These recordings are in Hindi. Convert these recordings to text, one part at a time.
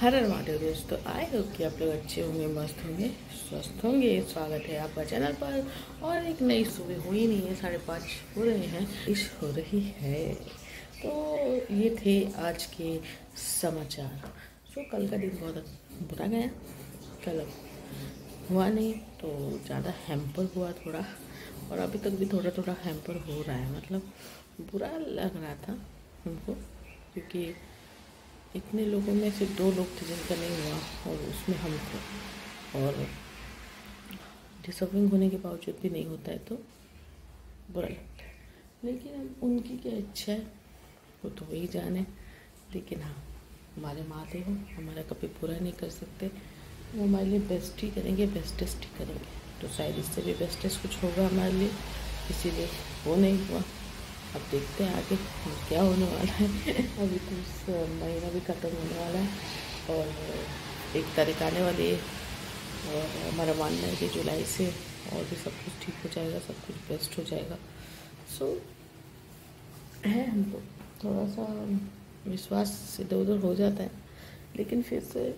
हर हर महादेव दोस्तों, आई होप कि आप लोग अच्छे होंगे, मस्त होंगे, स्वस्थ होंगे। स्वागत है आपका चैनल पर। और एक नई सुबह हुई नहीं है, 5:30 हो रहे हैं, इश हो रही है। तो ये थे आज के समाचार। कल का दिन बहुत बुरा गया। कल हुआ नहीं तो ज़्यादा हैम्पर हुआ थोड़ा, और अभी तक भी थोड़ा थोड़ा हैम्पर हो रहा है। मतलब बुरा लग रहा था हमको, क्योंकि इतने लोगों में से 2 लोग थे जिनका नहीं हुआ, और उसमें हम थे। और डिसअपॉइंट होने के बावजूद भी नहीं होता है तो बुरा लगता है। लेकिन अब उनकी क्या इच्छा है वो तो वही जाने। लेकिन हाँ, हमारे महादेव हमारा कभी पूरा नहीं कर सकते। वो हमारे लिए बेस्ट ही करेंगे, बेस्टेस्ट ही करेंगे। तो शायद इससे भी बेस्टेस्ट कुछ होगा हमारे लिए, इसीलिए वो नहीं हुआ। अब देखते हैं आगे क्या होने वाला है। अभी तो इस महीना भी ख़त्म होने वाला है और 1 तारीख आने वाली है। और हमारा मानना है कि जुलाई से और भी सब कुछ ठीक हो जाएगा, सब कुछ बेस्ट हो जाएगा। है हमको थोड़ा सा विश्वास इधर उधर हो जाता है, लेकिन फिर से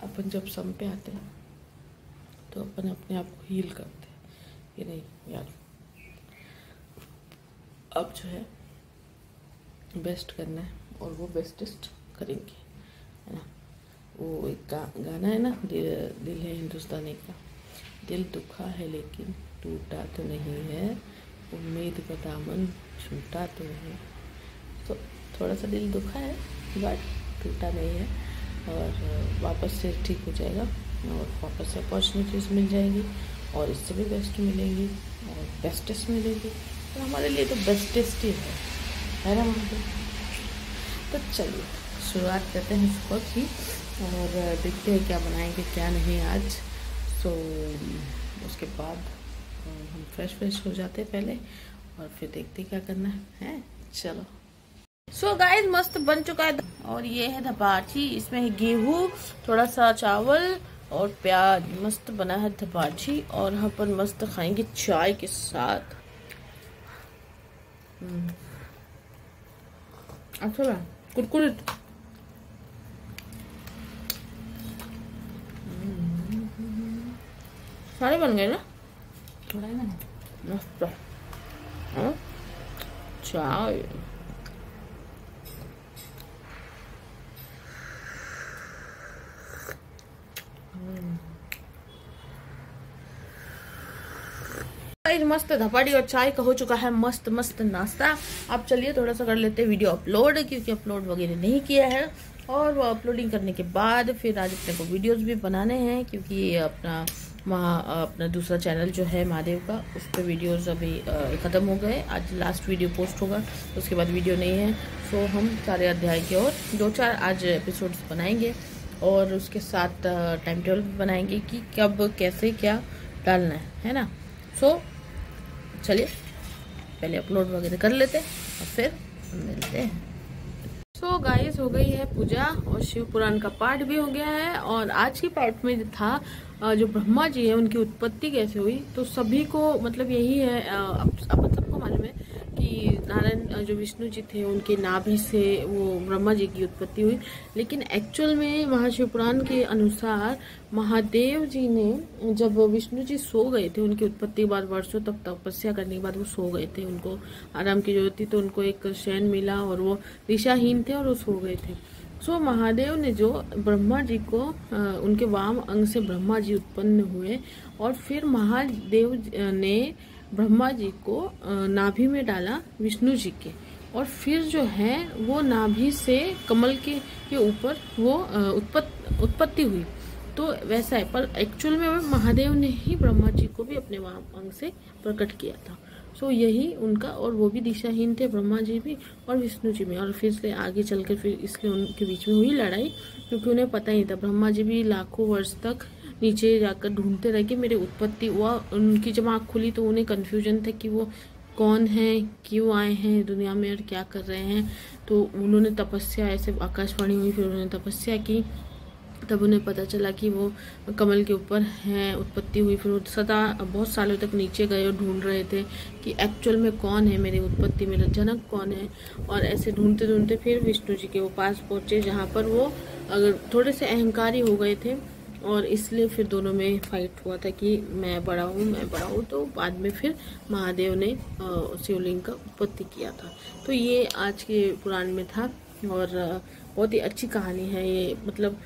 अपन जब सम पे आते हैं तो अपन अपने आप को हील करते हैं कि नहीं यार, अब जो है बेस्ट करना है और वो बेस्टेस्ट करेंगे, है ना। वो एक गाना है ना, दिल है हिंदुस्तानी का। दिल दुखा है लेकिन टूटा तो नहीं है, उम्मीद का दामन छूटा तो नहीं। तो थोड़ा सा दिल दुखा है बट टूटा नहीं है, और वापस से ठीक हो जाएगा, और वापस से अपॉर्चुनिटीज़ मिल जाएंगी, और इससे भी बेस्ट मिलेंगी और बेस्टेस्ट मिलेंगी। तो हमारे लिए तो बेस्टेस्ट ही है ना मतलब। तो चलिए शुरुआत करते हैं सुबह की, और देखते हैं क्या बनाएंगे क्या नहीं आज। उसके बाद हम फ्रेश हो जाते हैं पहले, और फिर देखते क्या करना है। चलो गाइस, मस्त बन चुका है। और ये है धपाची, इसमें है गेहूँ, थोड़ा सा चावल और प्याज। मस्त बना है धपाची, और हम पर मस्त खाएंगे चाय के साथ। अच्छा कुरकुरित। सारे बन गए ना, थोड़ा ही बना। मस्त चाय। मस्त धपाड़ी और चाय का हो चुका है मस्त मस्त नाश्ता। अब चलिए थोड़ा सा कर लेते हैं वीडियो अपलोड, क्योंकि अपलोड वगैरह नहीं किया है। और वो अपलोडिंग करने के बाद फिर आज अपने को वीडियोस भी बनाने हैं, क्योंकि अपना दूसरा चैनल जो है महादेव का, उस पर वीडियोस अभी ख़त्म हो गए। आज लास्ट वीडियो पोस्ट होगा, उसके बाद वीडियो नहीं है। सो हम सारे अध्याय के और 2-4 आज एपिसोड्स बनाएंगे, और उसके साथ टाइम टेबल भी बनाएंगे कि कब कैसे क्या डालना है ना। चलिए पहले अपलोड वगैरह कर लेते हैं और फिर मिलते हैं। गाइस, हो गई है पूजा और शिव पुराण का पाठ भी हो गया है। और आज के पाठ में था जो ब्रह्मा जी है उनकी उत्पत्ति कैसे हुई। तो सभी को मतलब यही है, अपन सबको मालूम है कि नारायण जो विष्णु जी थे उनके नाभि से वो ब्रह्मा जी की उत्पत्ति हुई। लेकिन एक्चुअल में महाशिव पुराण के अनुसार महादेव जी ने, जब विष्णु जी सो गए थे, उनकी उत्पत्ति के बाद वर्षों तक तपस्या करने के बाद वो सो गए थे, उनको आराम की जरूरत थी, तो उनको एक शयन मिला और वो दिशाहीन थे और वो सो गए थे। महादेव ने जो ब्रह्मा जी को, उनके वाम अंग से ब्रह्मा जी उत्पन्न हुए, और फिर महादेव ने ब्रह्मा जी को नाभि में डाला विष्णु जी के, और फिर जो है वो नाभि से कमल के ऊपर वो उत्पत्ति हुई। तो वैसा है, पर एक्चुअल में महादेव ने ही ब्रह्मा जी को भी अपने वाम अंग से प्रकट किया था। यही उनका, और वो भी दिशाहीन थे ब्रह्मा जी भी और विष्णु जी भी। और फिर से आगे चलकर फिर इसलिए उनके बीच में हुई लड़ाई, क्योंकि उन्हें पता ही था। ब्रह्मा जी भी लाखों वर्ष तक नीचे जाकर ढूंढते रहे कि मेरे उत्पत्ति हुआ। उनकी जब आँख खुली तो उन्हें कन्फ्यूजन था कि वो कौन है, क्यों आए हैं दुनिया में और क्या कर रहे हैं। तो उन्होंने तपस्या, ऐसे आकाशवाणी हुई, फिर उन्होंने तपस्या की, तब उन्हें पता चला कि वो कमल के ऊपर हैं, उत्पत्ति हुई। फिर वो सदा बहुत सालों तक नीचे गए और ढूंढ रहे थे कि एक्चुअल में कौन है मेरी उत्पत्ति, मेरा जनक कौन है। और ऐसे ढूंढते ढूंढते फिर विष्णु जी के वो पास पहुँचे, जहाँ पर वो अगर थोड़े से अहंकारी हो गए थे और इसलिए फिर दोनों में फाइट हुआ था कि मैं बड़ा हूँ, मैं बड़ा हूँ। तो बाद में फिर महादेव ने शिवलिंग का उत्पत्ति किया था। तो ये आज के पुराण में था और बहुत ही अच्छी कहानी है ये। मतलब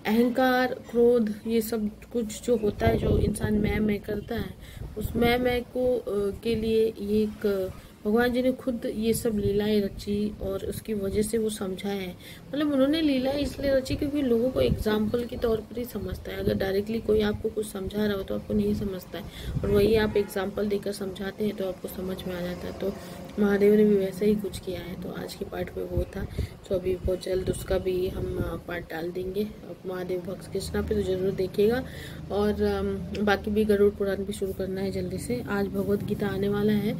अहंकार, क्रोध, ये सब कुछ जो होता है, जो इंसान मैं करता है, उस मैं को के लिए ये एक भगवान जी ने खुद ये सब लीलाएं रची और उसकी वजह से वो समझाया है। मतलब उन्होंने लीलाएं इसलिए रची क्योंकि लोगों को एग्जाम्पल के तौर पर ही समझता है। अगर डायरेक्टली कोई आपको कुछ समझा रहा हो तो आपको नहीं समझता है, और वही आप एग्जाम्पल देकर समझाते हैं तो आपको समझ में आ जाता है। तो महादेव ने भी वैसा ही कुछ किया है। तो आज के पार्ट में वो था। तो अभी बहुत जल्द उसका भी हम पार्ट डाल देंगे महादेव भक्त कृष्णा पे, तो जरूर देखिएगा। और बाकी भी गरुड़ पुराण भी शुरू करना है जल्दी से। आज भगवत गीता आने वाला है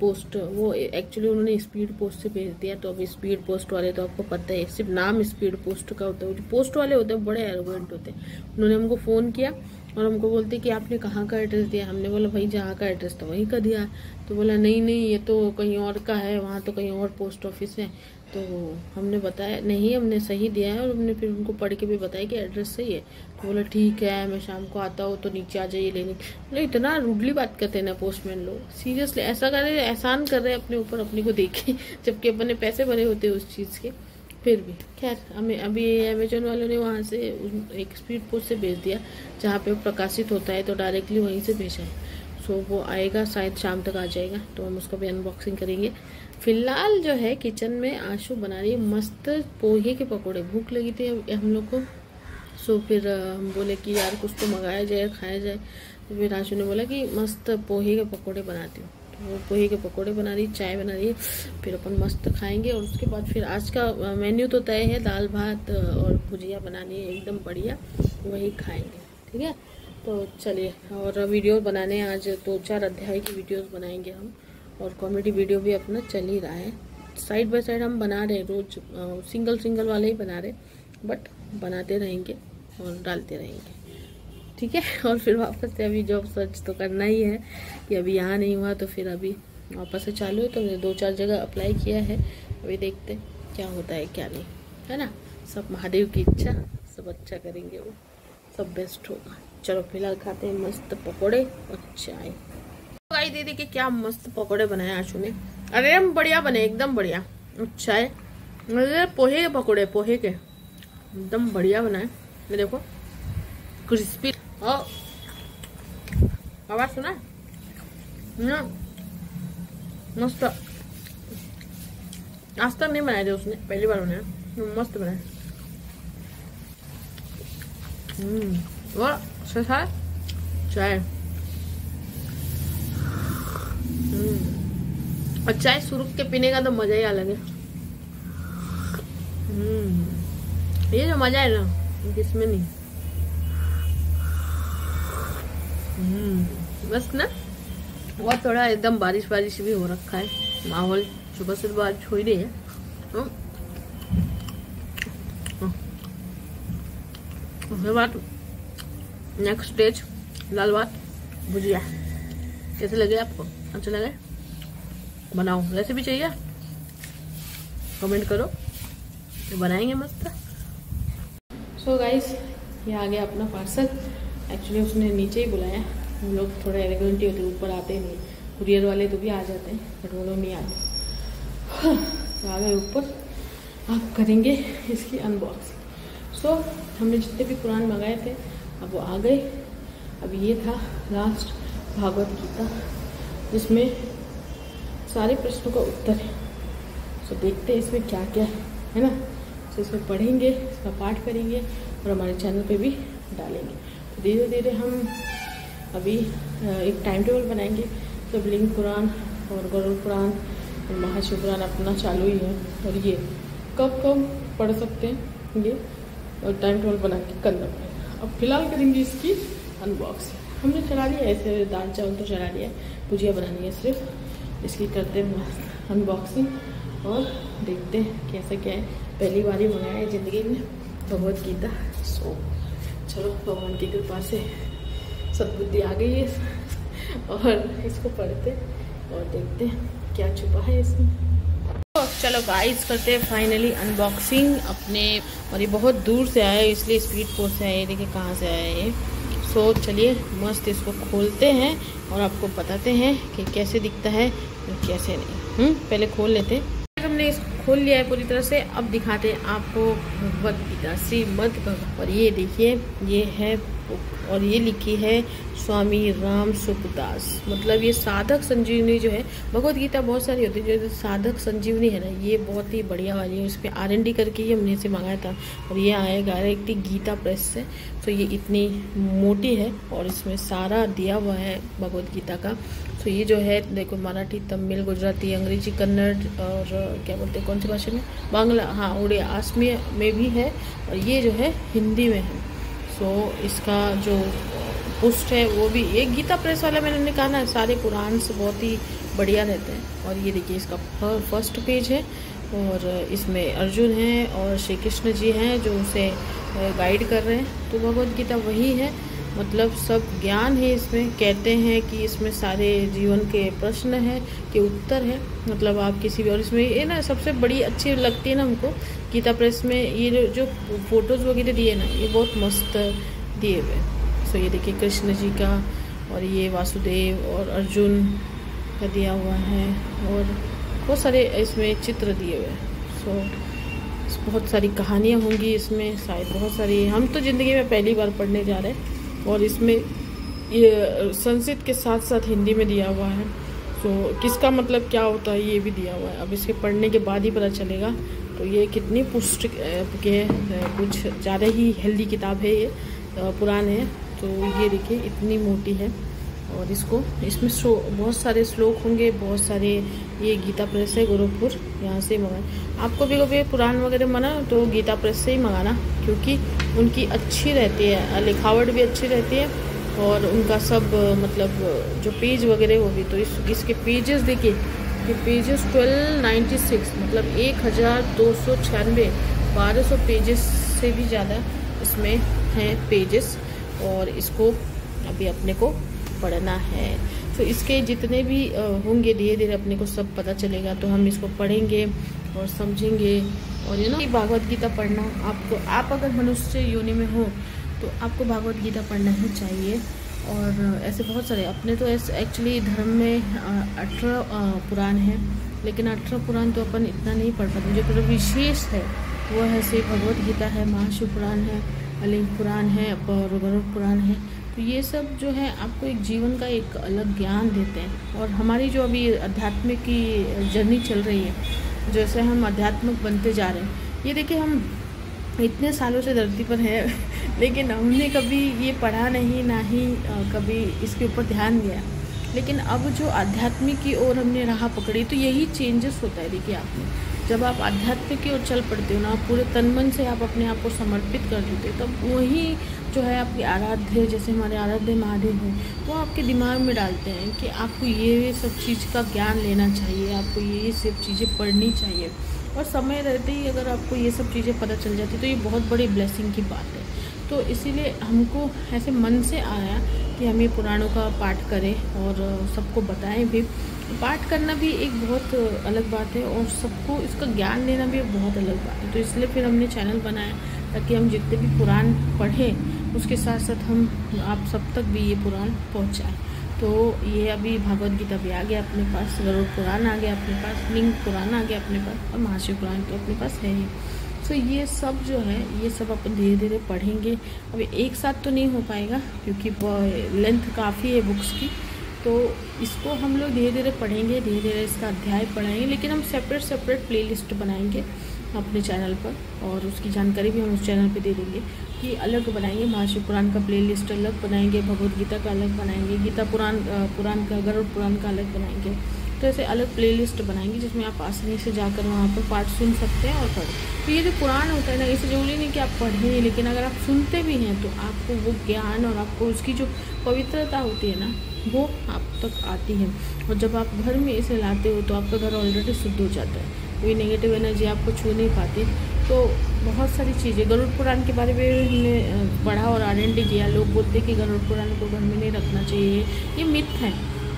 पोस्ट। वो एक्चुअली उन्होंने स्पीड पोस्ट से भेज दिया। तो अभी स्पीड पोस्ट वाले तो आपको पता है, सिर्फ नाम स्पीड पोस्ट का होता है। जो पोस्ट वाले होते हैं बड़े एरोगेंट होते हैं। उन्होंने हमको फ़ोन किया और हमको बोलते कि आपने कहाँ का एड्रेस दिया। हमने बोला भाई जहाँ का एड्रेस था वहीं का दिया। तो बोला नहीं ये तो कहीं और का है, वहाँ तो कहीं और पोस्ट ऑफिस है। तो हमने बताया नहीं, हमने सही दिया है। और हमने फिर उनको पढ़ के भी बताया कि एड्रेस सही है। तो बोला ठीक है, मैं शाम को आता हूँ तो नीचे आ जाइए लेने। बोले इतना रूडली बात करते हैं ना पोस्टमैन लोग, सीरियसली ऐसा कर रहे, एहसान कर रहे हैं अपने ऊपर, अपने को देखे, जबकि अपने पैसे भरे होते हैं उस चीज़ के। फिर भी खैर हमें अभी अमेजोन वालों ने वहाँ से एक स्पीड पोस्ट से भेज दिया जहाँ पे प्रकाशित होता है, तो डायरेक्टली वहीं से भेजा है। सो वो आएगा, शायद शाम तक आ जाएगा, तो हम उसका भी अनबॉक्सिंग करेंगे। फिलहाल जो है किचन में आशु बना रही है मस्त पोहे के पकौड़े। भूख लगी थी हम लोग को, सो फिर हम बोले कि यार कुछ तो मंगाया जाए, खाया जाए। तो फिर आशु ने बोला कि मस्त पोहे के पकौड़े बनाती हूँ। तो वो पोहे के पकौड़े बना रही, चाय बना रही है, फिर अपन मस्त खाएंगे। और उसके बाद फिर आज का मेन्यू तो तय है, दाल भात और भुजिया बनानी है एकदम बढ़िया, वही खाएंगे। ठीक है, तो चलिए। और वीडियो बनाने आज 2-4 अध्याय की वीडियोस बनाएंगे हम, और कॉमेडी वीडियो भी अपना चल ही रहा है। साइड बाय साइड हम बना रहे हैं, रोज सिंगल वाले ही बना रहे, बट बनाते रहेंगे और डालते रहेंगे। ठीक है, और फिर वापस से अभी जॉब सर्च तो करना ही है कि अभी यहाँ नहीं हुआ तो फिर अभी वापस से चालू है। तो मैंने 2-4 जगह अप्लाई किया है, अभी देखते हैं क्या होता है क्या नहीं, है ना। सब महादेव की इच्छा, सब अच्छा करेंगे, वो सब बेस्ट होगा। चलो फिलहाल खाते हैं मस्त पकोड़े और चाय। भाई दीदी के क्या मस्त पकोड़े बनाए आशु ने, अरे बढ़िया बने, एकदम बढ़िया। अच्छा है, मतलब पोहे के पकोड़े, पोहे के एकदम बढ़िया बनाए। ये देखो क्रिस्पी, आवाज सुना ना, मस्त। आज तक नहीं बनाए थे उसने, पहली बार बनाया, मस्त बनाए। वो चाय, और चाय सुरुक के पीने का तो मजा ही अलग है। ये जो मजा है ना किसमें नहीं। बस ना, और थोड़ा एकदम बारिश भी हो रखा है, माहौल सुबह से बारिश हो ही रही है। उसके बाद नेक्स्ट स्टेज दाल भात भुजिया। कैसे लगे आपको, अच्छा लगे? बनाओ, रेसिपी चाहिए कमेंट करो, तो बनाएंगे मस्त। सो गाइस, ये आ गया अपना पार्सल। एक्चुअली उसने नीचे ही बुलाया, हम लोग थोड़ा एलिगेंट ही होते, ऊपर आते नहीं। कुरियर वाले तो भी आ जाते हैं बट वो लोग नहीं आते। तो आ गए ऊपर, आप करेंगे इसकी अनबॉक्सिंग। सो हमने जितने भी कुरान मंगाए थे अब वो आ गए। अब ये था लास्ट भागवत गीता, जिसमें सारे प्रश्नों का उत्तर है। सो देखते हैं इसमें क्या क्या है ना। तो इसमें पढ़ेंगे, इसका पाठ करेंगे और हमारे चैनल पे भी डालेंगे। तो धीरे धीरे हम अभी एक टाइम टेबल बनाएंगे। तो लिंग पुराण और गरुड़ पुराण और महाशिव पुराण अपना चालू ही है, और ये कब कब पढ़ सकते हैं ये, और टाइम टेबल बना के करना पड़ेगा। अब फिलहाल करेंगे इसकी अनबॉक्सिंग। हमने चला लिया ऐसे, दाल चावल तो चला लिया, भुजिया बनानी है सिर्फ। इसकी करते हैं अनबॉक्सिंग और देखते हैं कैसा क्या है। पहली बार ही मंगाया है ज़िंदगी में, भगवद गीता। सो चलो भगवान की कृपा से सद्बुद्धि आ गई है और इसको पढ़ते और देखते क्या छुपा है इसमें। तो चलो गाइस करते हैं फाइनली अनबॉक्सिंग अपने, और ये बहुत दूर से आया है इसलिए स्पीड पोस्ट से आया है। देखिए कहाँ से आया है ये। सो चलिए मस्त इसको खोलते हैं और आपको बताते हैं कि कैसे दिखता है और कैसे नहीं। पहले खोल लेते हैं। हमने इसको खोल लिया है पूरी तरह से। अब दिखाते हैं आपको भगवद गीता श्रीमद् भगवद। और ये देखिए ये है, और ये लिखी है स्वामी राम सुखदास। मतलब ये साधक संजीवनी जो है, भगवद गीता बहुत सारी होती है, जो साधक संजीवनी है ना, ये बहुत ही बढ़िया वाली है। इस पर R&D करके ही हमने इसे मंगाया था और ये आएगा डायरेक्टली गीता प्रेस से। तो ये इतनी मोटी है और इसमें सारा दिया हुआ है भगवद गीता का। तो ये जो है देखो, मराठी, तमिल, गुजराती, अंग्रेजी, कन्नड़ और क्या बोलते हैं, कौन सी भाषा में, बांग्ला, हाँ उड़िया, आसमी में भी है, और ये जो है हिंदी में है। सो इसका जो पुष्ट है वो भी एक गीता प्रेस वाला मैंने कहा ना, सारे पुराण से बहुत ही बढ़िया रहते हैं। और ये देखिए इसका फर्स्ट पेज है और इसमें अर्जुन हैं और श्री कृष्ण जी हैं जो उसे गाइड कर रहे हैं। तो भगवद गीता वही है, मतलब सब ज्ञान है इसमें। कहते हैं कि इसमें सारे जीवन के प्रश्न हैं के उत्तर है, मतलब आप किसी भी, और इसमें ये ना सबसे बड़ी अच्छी लगती है ना हमको गीता प्रेस में, ये जो फोटोज़ वगैरह दिए ना, ये बहुत मस्त दिए हुए। सो ये देखिए कृष्ण जी का, और ये वासुदेव और अर्जुन का दिया हुआ है, और बहुत सारे इसमें चित्र दिए हुए हैं। सो बहुत सारी कहानियाँ होंगी इसमें, शायद बहुत सारी, हम तो ज़िंदगी में पहली बार पढ़ने जा रहे हैं। और इसमें ये संस्कृत के साथ साथ हिंदी में दिया हुआ है। तो किसका मतलब क्या होता है ये भी दिया हुआ है। अब इसके पढ़ने के बाद ही पता चलेगा। तो ये कितनी पुष्ट के कुछ ज़्यादा ही हेल्दी किताब है ये, पुराण है। तो ये देखिए इतनी मोटी है, और इसको इसमें बहुत सारे श्लोक होंगे, बहुत सारे। ये गीता प्रेस है गोरखपुर, यहाँ से मंगाए। आपको भी कभी पुराण वगैरह मना तो गीता प्रेस से ही मंगाना, क्योंकि उनकी अच्छी रहती है, लिखावट भी अच्छी रहती है, और उनका सब मतलब जो पेज वगैरह वो भी। तो इसके पेजेस देखिए, ये पेजेस 1296, मतलब 1296, 1200 पेजेस से भी ज़्यादा इसमें हैं पेजेस। और इसको अभी अपने को पढ़ना है। तो इसके जितने भी होंगे धीरे धीरे अपने को सब पता चलेगा। तो हम इसको पढ़ेंगे और समझेंगे। और भागवत गीता पढ़ना आपको, आप अगर मनुष्य योनि में हो तो आपको भागवत गीता पढ़ना ही चाहिए। और ऐसे बहुत सारे अपने तो ऐसे एक्चुअली धर्म में 18 पुराण हैं, लेकिन 18 पुराण तो अपन इतना नहीं पढ़ पाते। जो थोड़ा विशेष है वो है से भगवत गीता है, महाशिव पुराण है, अलिंग पुराण है और गरुड़ पुराण है। तो ये सब जो है आपको एक जीवन का एक अलग ज्ञान देते हैं। और हमारी जो अभी आध्यात्मिक की जर्नी चल रही है, जैसे हम आध्यात्मिक बनते जा रहे हैं, ये देखिए हम इतने सालों से धरती पर है लेकिन हमने कभी ये पढ़ा नहीं, ना ही कभी इसके ऊपर ध्यान दिया। लेकिन अब जो आध्यात्मिक की ओर हमने राह पकड़ी, तो यही चेंजेस होता है। देखिए आपने जब आप आध्यात्मिक की ओर चल पड़ते हो ना, पूरे तन मन से आप अपने आप को समर्पित कर देते हो, तब वही जो है आपके आराध्य, जैसे हमारे आराध्य महादेव हैं, वो आपके दिमाग में डालते हैं कि आपको ये सब चीज़ का ज्ञान लेना चाहिए, आपको ये सब चीज़ें पढ़नी चाहिए। और समय रहते ही अगर आपको ये सब चीज़ें पता चल जाती तो ये बहुत बड़ी ब्लेसिंग की बात है। तो इसीलिए हमको ऐसे मन से आया कि हम ये पुराणों का पाठ करें और सबको बताएं भी। पाठ करना भी एक बहुत अलग बात है, और सबको इसका ज्ञान लेना भी एक बहुत अलग बात है। तो इसलिए फिर हमने चैनल बनाया ताकि हम जितने भी पुराण पढ़ें उसके साथ साथ हम आप सब तक भी ये पुराण पहुँचाएँ। तो ये अभी भागवत गीता भी आ गया अपने पास, गरुड़ पुराण आ गया अपने पास, लिंग पुराण आ गया अपने पास, और महाशिव पुराण तो अपने पास है ही। तो ये सब जो है ये सब अपन धीरे धीरे पढ़ेंगे। अभी एक साथ तो नहीं हो पाएगा क्योंकि लेंथ काफ़ी है बुक्स की। तो इसको हम लोग धीरे धीरे पढ़ेंगे, धीरे धीरे इसका अध्याय पढ़ाएंगे। लेकिन हम सेपरेट प्लेलिस्ट बनाएंगे अपने चैनल पर, और उसकी जानकारी भी हम उस चैनल पे दे देंगे कि अलग बनाएंगे। महाशिव पुराण का प्लेलिस्ट अलग बनाएंगे, भगवद गीता का अलग बनाएंगे, गीता पुराण का, गरुड़ पुराण का अलग बनाएंगे। तो ऐसे अलग प्लेलिस्ट बनाएंगे जिसमें आप आसानी से जाकर वहाँ पर पाठ सुन सकते हैं और पढ़ें। तो ये जो पुराण होता है ना, इसे जरूरी नहीं कि आप पढ़ें, लेकिन अगर आप सुनते भी हैं तो आपको वो ज्ञान और आपको उसकी जो पवित्रता होती है ना, वो आप तक आती है। और जब आप घर में इसे लाते हो तो आपका घर ऑलरेडी शुद्ध हो जाता है, कोई नेगेटिव एनर्जी आपको छू नहीं पाती। तो बहुत सारी चीज़ें गरुड़ पुराण के बारे में हमने पढ़ा और R&D किया। लोग बोलते हैं कि गरुड़ पुराण को घर में नहीं रखना चाहिए, ये मिथ है।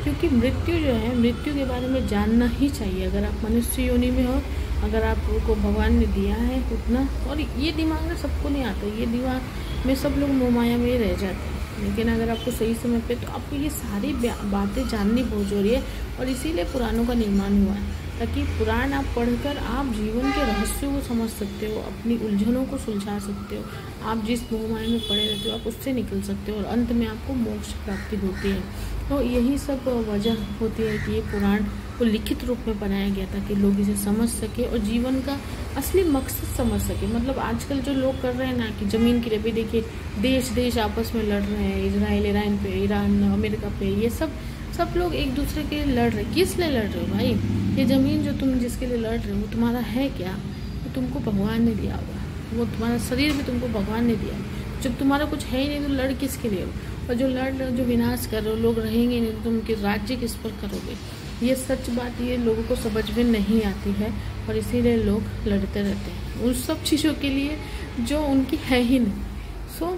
क्योंकि मृत्यु जो है, मृत्यु के बारे में जानना ही चाहिए। अगर आप मनुष्य योनि में हो, अगर आपको भगवान ने दिया है उतना, और ये दिमाग में सबको नहीं आता, ये दिमाग में सब लोग मोहमाया में ही रह जाते हैं। लेकिन अगर आपको सही समय पे, तो आपको ये सारी बातें जाननी बहुत जरूरी है। और इसीलिए पुराणों का निर्माण हुआ है, ताकि पुराण आप पढ़कर आप जीवन के रहस्यों को समझ सकते हो, अपनी उलझनों को सुलझा सकते हो। आप जिस मोहमाया में पड़े रहते हो, आप उससे निकल सकते हो और अंत में आपको मोक्ष प्राप्ति होती है। तो यही सब वजह होती है कि ये पुराण को लिखित रूप में बनाया गया, ताकि लोग इसे समझ सके और जीवन का असली मकसद समझ सके। मतलब आजकल जो लोग कर रहे हैं ना, कि ज़मीन के लिए भी देखिए, देश देश आपस में लड़ रहे हैं, इजराइल ईरान पे, ईरान अमेरिका पे, ये सब लोग एक दूसरे के लिए लड़ रहे हैं। किस लिए लड़ रहे हो भाई? ये ज़मीन जो तुम जिसके लिए लड़ रहे हो, वो तुम्हारा है क्या? वो तुमको भगवान ने दिया होगा, वो तुम्हारा शरीर भी तुमको भगवान ने दिया। जब तुम्हारा कुछ है ही नहीं, तो लड़ किसके लिए हो? और जो लड़ रहे हो, जो विनाश कर रहे हो, लोग रहेंगे नहीं, तो तुम के राज्य किस पर करोगे? ये सच बात, ये लोगों को समझ में नहीं आती है, और इसीलिए लोग लड़ते रहते हैं उन सब चीज़ों के लिए जो उनकी है ही नहीं।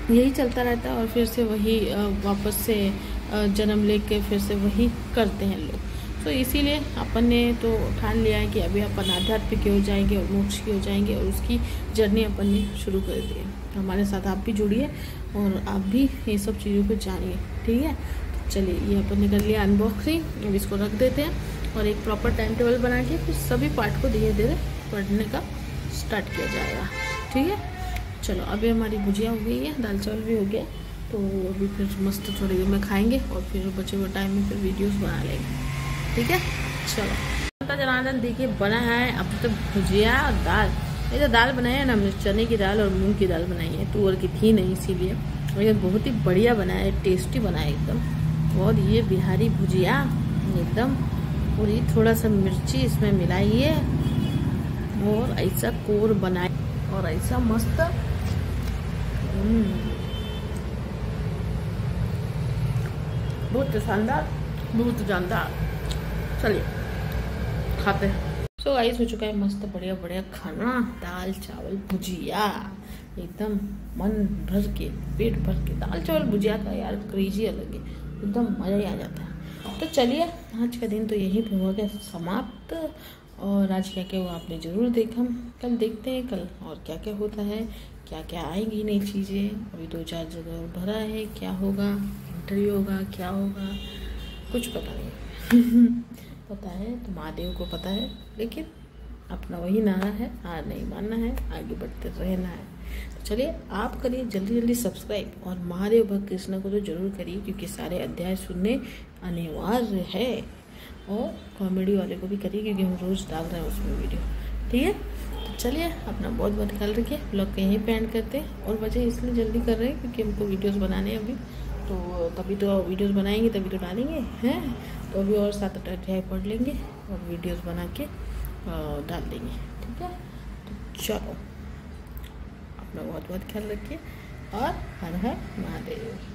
यही चलता रहता है, और फिर से वही वापस से जन्म लेके फिर से वही करते हैं लोग। तो इसीलिए अपन ने तो ठान लिया है कि अभी अपन आध्यात्मिक हो जाएंगे और मोक्ष की हो जाएंगे, और उसकी जर्नी अपन ने शुरू कर दी है। हमारे साथ आप भी जुड़िए और आप भी ये सब चीज़ों को जानिए, ठीक है? चलिए, ये अपन ने कर लिया अनबॉक्सिंग, अब इसको रख देते हैं और एक प्रॉपर टाइम टेबल बना के फिर सभी पार्ट को धीरे धीरे पढ़ने का स्टार्ट किया जाएगा, ठीक है? चलो, अभी हमारी भुजिया हो गई है, दाल चावल भी हो गया, तो अभी फिर मस्त थोड़ी देर में खाएंगे और फिर बचे हुए टाइम में फिर वीडियोस बना लेंगे, ठीक है? चलो, जनार्दन देखिए बना है अब तो भुजिया और दाल। ये तो दाल बनाई है ना, हमने चने की दाल और मूंग की दाल बनाई है, तुअर की थी नहीं, इसीलिए। और ये बहुत ही बढ़िया बना है, टेस्टी बना है एकदम। और ये बिहारी भुजिया एकदम, और ये थोड़ा सा मिर्ची इसमें मिलाई है, और ऐसा कोर बनाए और ऐसा मस्त बहुत शानदार, बहुत जानदार। चलिए खाते हैं। सो गाइस, हो चुका है मस्त बढ़िया बढ़िया खाना, दाल चावल भुजिया, एकदम मन भर के, पेट भर के। दाल चावल भुजिया का यार क्रेजी अलग है, एकदम मज़ा ही आ जाता है। तो चलिए, आज का दिन तो यहीं पे हो गया समाप्त। और आज क्या क्या हुआ आपने ज़रूर देखा, कल देखते हैं कल और क्या क्या होता है, क्या क्या आएंगी नई चीज़ें। अभी 2-4 जगह भरा है, क्या होगा, इंटरव्यू होगा, क्या होगा, कुछ पता नहीं पता है तो महादेव को पता है, लेकिन अपना वही नारा है, हार नहीं मानना है, आगे बढ़ते रहना है। तो चलिए, आप करिए जल्दी जल्दी सब्सक्राइब, और महादेव भक्त कृष्ण को तो जरूर करिए, क्योंकि सारे अध्याय सुनने अनिवार्य है। और कॉमेडी वाले को भी करिए, क्योंकि हम रोज़ डाल रहे हैं उसमें वीडियो, ठीक है? तो चलिए, अपना बहुत बहुत ख्याल रखिए। ब्लॉग यहीं पे एंड करते हैं, और वजह इसलिए जल्दी कर रहे हैं क्योंकि हमको वीडियोस बनाने हैं अभी, तो तभी तो वीडियोस बनाएंगे, तभी तो डालेंगे हैं। तो अभी और 7-8 अध्याय पढ़ लेंगे और वीडियोस बना के डाल देंगे, ठीक है? तो चलो, अपना बहुत बहुत ख्याल रखिए, और हर हर महादेव।